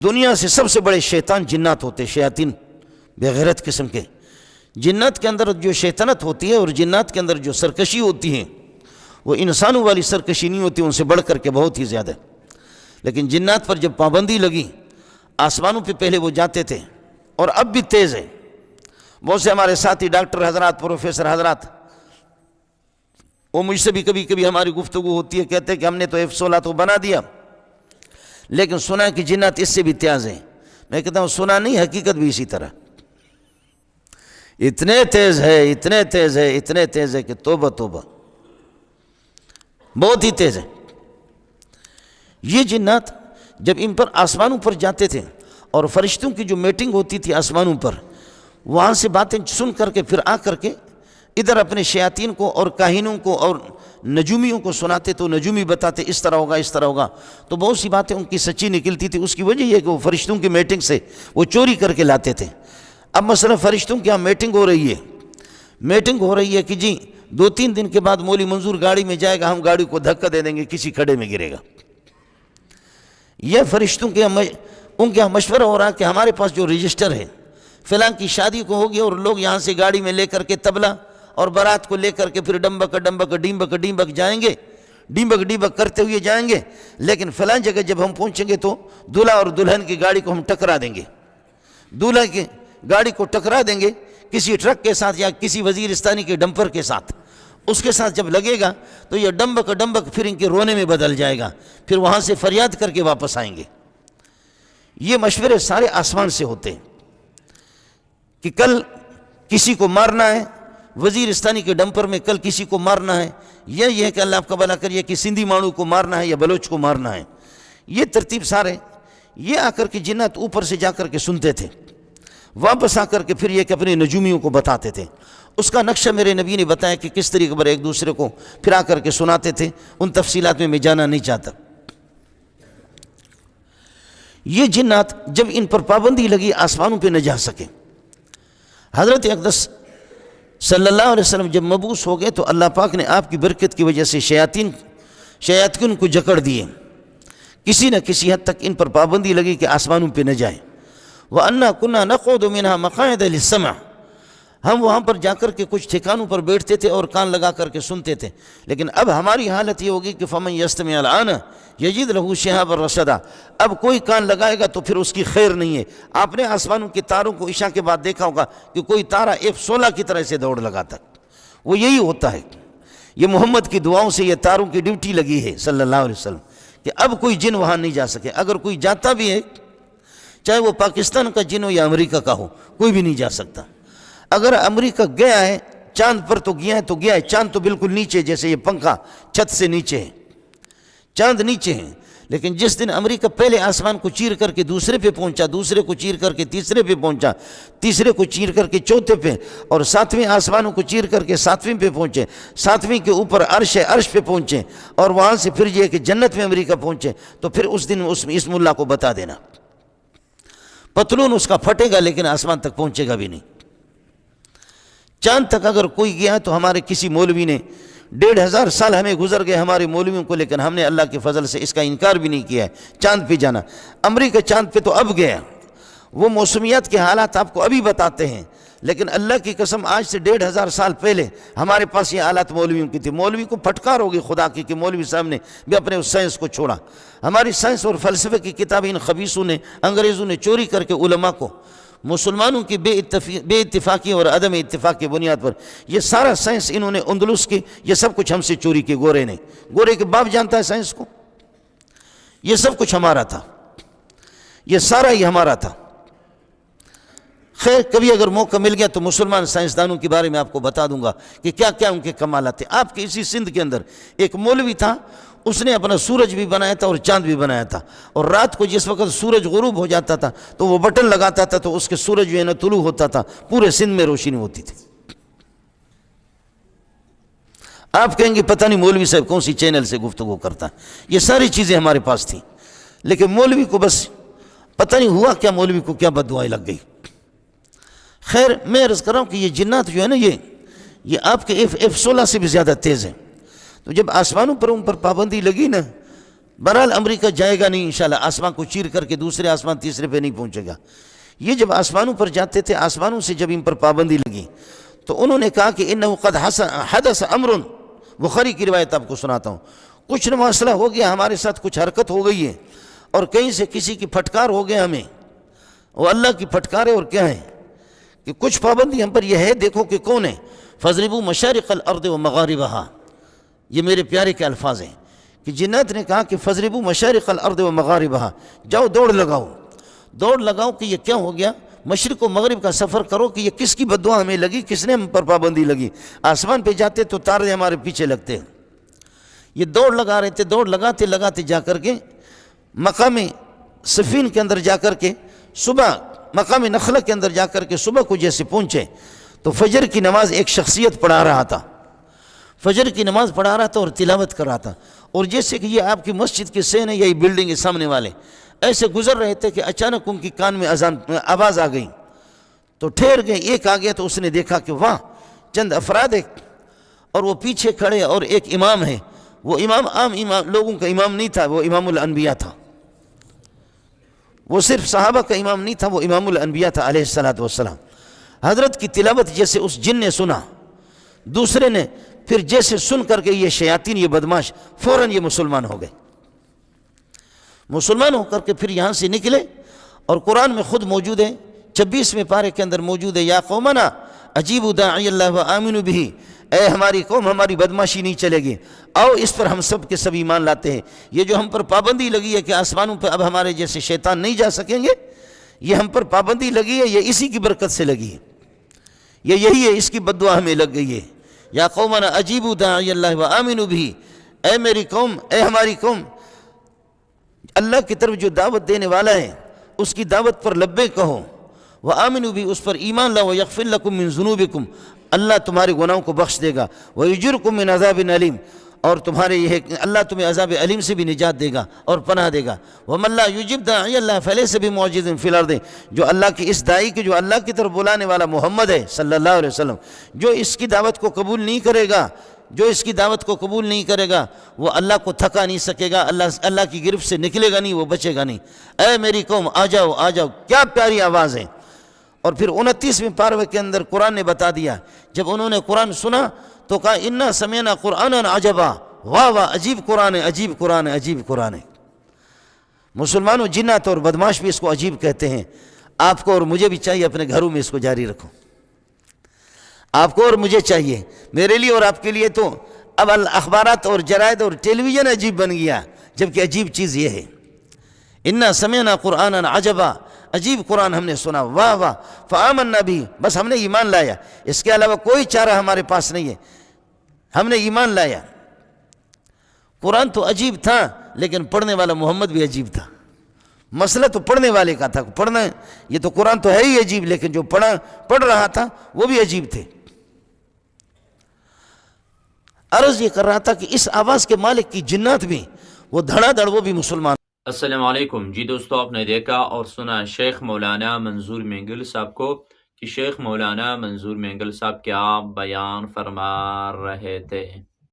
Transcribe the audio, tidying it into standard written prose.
دنیا سے سب سے بڑے شیطان جنات ہوتے، شیاطین بغیرت قسم کے۔ جنات کے اندر جو شیطنت ہوتی ہے اور جنات کے اندر جو سرکشی ہوتی ہے وہ انسانوں والی سرکشی نہیں ہوتی، ان سے بڑھ کر کے بہت ہی زیادہ۔ لیکن جنات پر جب پابندی لگی، آسمانوں پہ پہلے وہ جاتے تھے اور اب بھی تیز ہے۔ بہت سے ہمارے ساتھی ڈاکٹر حضرات، پروفیسر حضرات، وہ مجھ سے بھی کبھی کبھی ہماری گفتگو ہوتی ہے، کہتے ہیں کہ ہم نے تو F-16 تو بنا دیا لیکن سنا کہ جنات اس سے بھی تیز ہیں۔ میں کہتا ہوں سنا نہیں، حقیقت بھی اسی طرح اتنے تیز ہے، اتنے تیز ہے، اتنے تیز ہے کہ توبہ توبہ، بہت ہی تیز ہے۔ یہ جنات جب ان پر آسمانوں پر جاتے تھے اور فرشتوں کی جو میٹنگ ہوتی تھی آسمانوں پر، وہاں سے باتیں سن کر کے پھر آ کر کے ادھر اپنے شیاطین کو اور کاہنوں کو اور نجومیوں کو سناتے، تو نجومی بتاتے اس طرح ہوگا، اس طرح ہوگا، تو بہت سی باتیں ان کی سچی نکلتی تھی۔ اس کی وجہ یہ کہ وہ فرشتوں کی میٹنگ سے وہ چوری کر کے لاتے تھے۔ اب مثلا فرشتوں کی یہاں میٹنگ ہو رہی ہے کہ جی 2-3 دن کے بعد مولوی منظور گاڑی میں جائے گا، ہم گاڑی کو دھکا دے دیں گے، کسی کھڈے میں گرے گا۔ یہ فرشتوں کے ان کے یہاں مشورہ ہو رہا کہ ہمارے پاس جو رجسٹر ہے، فلاں کی شادی کو ہوگی اور لوگ یہاں سے گاڑی میں لے کر کے تبلا اور بارات کو لے کر کے پھر ڈمبک ڈیمبک جائیں گے، ڈیمبک کرتے ہوئے جائیں گے، لیکن فلاں جگہ جب ہم پہنچیں گے تو دلہا اور دلہن کی گاڑی کو ہم ٹکرا دیں گے، دلہا کی گاڑی کو ٹکرا دیں گے کسی ٹرک کے ساتھ یا کسی وزیرستانی کے ڈمپر کے ساتھ۔ اس کے ساتھ جب لگے گا تو یہ ڈمبک پھر ان کے رونے میں بدل جائے گا، پھر وہاں سے فریاد کر کے واپس آئیں گے۔ یہ مشورے سارے آسمان سے ہوتے ہیں کہ کل کسی کو مارنا ہے، وزیرستانی کے ڈمپر میں کل کسی کو مارنا ہے، یا یہ ہے کہ اللہ آپ کا بھلا کریے کہ سندھی مانو کو مارنا ہے یا بلوچ کو مارنا ہے۔ یہ ترتیب سارے یہ آ کر کے جنات اوپر سے جا کر کے سنتے تھے، واپس آ کر کے پھر یہ کہ اپنے نجومیوں کو بتاتے تھے۔ اس کا نقشہ میرے نبی نے بتایا کہ کس طریقے پر ایک دوسرے کو پھر آ کر کے سناتے تھے، ان تفصیلات میں جانا نہیں چاہتا۔ یہ جنات جب ان پر پابندی لگی آسمانوں پہ نہ جا سکے، حضرت اقدس صلی اللہ علیہ وسلم جب مبعوث ہو گئے تو اللہ پاک نے آپ کی برکت کی وجہ سے شیاطین کو جکڑ دیے، کسی نہ کسی حد تک ان پر پابندی لگی کہ آسمانوں پہ نہ جائیں۔ وَأَنَّا كُنَّا نَقْعُدُ مِنْهَا مَقَاعِدَ لِلسَّمْعِ، ہم وہاں پر جا کر کے کچھ ٹھکانوں پر بیٹھتے تھے اور کان لگا کر کے سنتے تھے، لیکن اب ہماری حالت یہ ہوگی کہ فَمَنْ يَسْتَمِعِ الْآنَ يَجِدْ لَهُ شِهَابًا رَصَدًا، اب کوئی کان لگائے گا تو پھر اس کی خیر نہیں ہے۔ آپ نے آسمانوں کے تاروں کو عشاء کے بعد دیکھا ہوگا کہ کوئی تارہ F-16 کی طرح سے دوڑ لگاتا، وہ یہی ہوتا ہے۔ یہ محمد کی دعاؤں سے یہ تاروں کی ڈیوٹی لگی ہے صلی اللہ علیہ وسلم کہ اب کوئی جن وہاں نہیں جا سکے، اگر کوئی جاتا بھی ہے چاہے وہ پاکستان کا جن ہو یا امریکہ کا ہو، کوئی بھی نہیں جا سکتا۔ اگر امریکہ گیا ہے چاند پر تو گیا ہے، چاند تو بالکل نیچے، جیسے یہ پنکھا چھت سے نیچے ہے، چاند نیچے ہے، لیکن جس دن امریکہ پہلے آسمان کو چیر کر کے دوسرے پہ پہنچا، دوسرے کو چیر کر کے تیسرے پہ پہنچا، تیسرے کو چیر کر کے چوتھے پہ، اور 7ویں آسمانوں کو چیر کر کے 7ویں پہ پہنچے، 7ویں کے اوپر عرش ہے، عرش پہ پہنچے، اور وہاں سے پھر یہ کہ جنت میں امریکہ پہنچے، تو پھر اس دن اس ملا کو بتا دینا، پتلون اس کا پھٹے گا لیکن آسمان تک پہنچے گا بھی نہیں۔ چاند تک اگر کوئی گیا تو ہمارے کسی مولوی نے 1500 سال ہمیں گزر گئے ہمارے مولویوں کو، لیکن ہم نے اللہ کے فضل سے اس کا انکار بھی نہیں کیا ہے چاند پہ جانا۔ امریکہ چاند پہ تو اب گیا، وہ موسمیات کے حالات آپ کو ابھی بتاتے ہیں، لیکن اللہ کی قسم آج سے 1500 سال پہلے ہمارے پاس یہ حالات مولویوں کی تھی۔ مولوی کو پھٹکار ہوگی خدا کی کہ مولوی صاحب نے بھی اپنے اس سائنس کو چھوڑا۔ ہماری سائنس اور فلسفے کی کتابیں ان خبیثوں نے، انگریزوں نے چوری کر کے علماء کو مسلمانوں کی بے اتفاقی اور عدم اتفاق کی بنیاد پر یہ سارا سائنس انہوں نے اندلس کی، یہ سب کچھ ہم سے چوری کی۔ گورے کے باپ جانتا ہے سائنس کو، یہ سب کچھ ہمارا تھا، یہ سارا ہی ہمارا تھا۔ خیر کبھی اگر موقع مل گیا تو مسلمان سائنسدانوں کے بارے میں آپ کو بتا دوں گا کہ کیا کیا ان کے کمالات تھے۔ آپ کے اسی سندھ کے اندر ایک مولوی تھا، اس نے اپنا سورج بھی بنایا تھا اور چاند بھی بنایا تھا، اور رات کو جس وقت سورج غروب ہو جاتا تھا تو وہ بٹن لگاتا تھا تو اس کے سورج جو ہے نا طلوع ہوتا تھا، پورے سندھ میں روشنی ہوتی تھی۔ آپ کہیں گے پتہ نہیں مولوی صاحب کون سی چینل سے گفتگو کرتا ہے، یہ ساری چیزیں ہمارے پاس تھیں، لیکن مولوی کو بس پتہ نہیں ہوا کیا، مولوی کو کیا بددعائی لگ گئی۔ خیر میں عرض کر رہا ہوں کہ یہ جنات جو ہے نا یہ آپ کے F-16 سے بھی زیادہ تیز ہیں۔ تو جب آسمانوں پر ان پر پابندی لگی نا بہرحال امریکہ جائے گا نہیں انشاءاللہ، آسمان کو چیر کر کے دوسرے آسمان تیسرے پہ نہیں پہنچے گا۔ یہ جب آسمانوں پر جاتے تھے، آسمانوں سے جب ان پر پابندی لگی تو انہوں نے کہا کہ انہو قد حدث امر، بخاری کی روایت آپ کو سناتا ہوں، کچھ نہ مسئلہ ہو گیا، ہمارے ساتھ کچھ حرکت ہو گئی ہے اور کہیں سے کسی کی پھٹکار ہو گیا ہمیں، وہ اللہ کی پھٹکار ہے اور کیا ہے کہ کچھ پابندی ہم پر یہ ہے، دیکھو کہ کون ہے۔ فَاضْرِبُوا مَشَارِقَ الْأَرْضِ وَمَغَارِبَهَا، یہ میرے پیارے کے الفاظ ہیں کہ جنات نے کہا کہ فَاضْرِبُوا مَشَارِقَ الْأَرْضِ وَمَغَارِبَهَا، جاؤ دوڑ لگاؤ کہ یہ کیا ہو گیا، مشرق و مغرب کا سفر کرو کہ یہ کس کی بددعا ہمیں لگی، کس نے ہم پر پابندی لگی۔ آسمان پہ جاتے تو تارے ہمارے پیچھے لگتے، یہ دوڑ لگا رہے تھے، دوڑ لگاتے جا کر کے مقام صفین کے اندر جا کر کے صبح، مقام نخلہ کے اندر جا کر کے صبح کو جیسے پہنچے تو فجر کی نماز ایک شخصیت پڑھا رہا تھا، فجر کی نماز پڑھا رہا تھا اور تلاوت کر رہا تھا، اور جیسے کہ یہ آپ کی مسجد کے سین ہے، یہی بلڈنگ ہے سامنے والے، ایسے گزر رہے تھے کہ اچانک ان کی کان میں آواز آ گئی تو ٹھہر گئے۔ ایک آ گیا تو اس نے دیکھا کہ واہ، چند افراد ہے اور وہ پیچھے کھڑے، اور ایک امام ہے، وہ امام عام لوگوں کا امام نہیں تھا، وہ امام الانبیاء تھا، وہ صرف صحابہ کا امام نہیں تھا، وہ امام الانبیاء تھا علیہ السلام۔ حضرت کی تلاوت جیسے اس جن نے سنا، دوسرے نے پھر جیسے سن کر کے یہ شیاطین، یہ بدماش فوراً یہ مسلمان ہو گئے، مسلمان ہو کر کے پھر یہاں سے نکلے، اور قرآن میں خود موجود ہے، 26ویں پارے کے اندر موجود ہے، یا قومنا اجیبوا داعی اللہ وآمنوا بہ، اے ہماری قوم، ہماری بدماشی نہیں چلے گی، آؤ اس پر ہم سب کے سب ایمان لاتے ہیں۔ یہ جو ہم پر پابندی لگی ہے کہ آسمانوں پہ اب ہمارے جیسے شیطان نہیں جا سکیں گے، یہ ہم پر پابندی لگی ہے، یہ اسی کی برکت سے لگی ہے، یہ یہی ہے، اس کی بددعا ہمیں لگ گئی ہے۔ یا قومنا اجیبوا داعی اللہ وآمنوا بہ، اے میری قوم، اے ہماری قوم، اللہ کی طرف جو دعوت دینے والا ہے اس کی دعوت پر لبیک کہو، وآمنوا بھی، اس پر ایمان لاؤ، یغفر لکم من ذنوبکم، اللہ تمہارے گناہوں کو بخش دے گا، ویجرکم من عذاب علیم، اور تمہارے یہ اللہ تمہیں عذاب علیم سے بھی نجات دے گا اور پناہ دے گا۔ ومن لا یجب داعی اللہ فلیس بمعجز فی الارض، جو اللہ کی اس داعی کی، جو اللہ کی طرف بلانے والا محمد ہے صلی اللہ علیہ وسلم، جو اس کی دعوت کو قبول نہیں کرے گا، جو اس کی دعوت کو قبول نہیں کرے گا، وہ اللہ کو تھکا نہیں سکے گا، اللہ کی گرفت سے نکلے گا نہیں، وہ بچے گا نہیں۔ اے میری قوم، آ جاؤ آ جاؤ، کیا پیاری آواز ہے۔ اور پھر 29ویں پارے کے اندر قرآن نے بتا دیا، جب انہوں نے قرآن سنا تو کہا انا سمعنا قرآنا عجبا، واہ واہ، عجیب قرآن ہے، عجیب قرآن ہے، عجیب قرآن ہے۔ مسلمانوں، جنات اور بدماش بھی اس کو عجیب کہتے ہیں۔ آپ کو اور مجھے بھی چاہیے اپنے گھروں میں اس کو جاری رکھو، آپ کو اور مجھے چاہیے، میرے لیے اور آپ کے لیے تو اب اخبارات اور جرائد اور ٹیلی ویژن عجیب بن گیا، جبکہ عجیب چیز یہ ہے، انا سمعنا قرآنا عجبا، عجیب قرآن ہم نے سنا، واہ واہ، فآمنا بھی، بس ہم نے ایمان لایا، اس کے علاوہ کوئی چارہ ہمارے پاس نہیں ہے، ہم نے ایمان لایا۔ قرآن تو عجیب تھا، لیکن پڑھنے والا محمد بھی عجیب تھا۔ مسئلہ تو پڑھنے والے کا تھا، پڑھنا، یہ تو قرآن تو ہے ہی عجیب، لیکن جو پڑھ رہا تھا وہ بھی عجیب تھے۔ عرض یہ کر رہا تھا کہ اس آواز کے مالک کی جنات بھی، وہ دھڑا دھڑ، وہ بھی مسلمان۔ السلام علیکم جی دوستو، آپ نے دیکھا اور سنا شیخ مولانا منظور مینگل صاحب کو کہ شیخ مولانا منظور مینگل صاحب کیا بیان فرما رہے تھے۔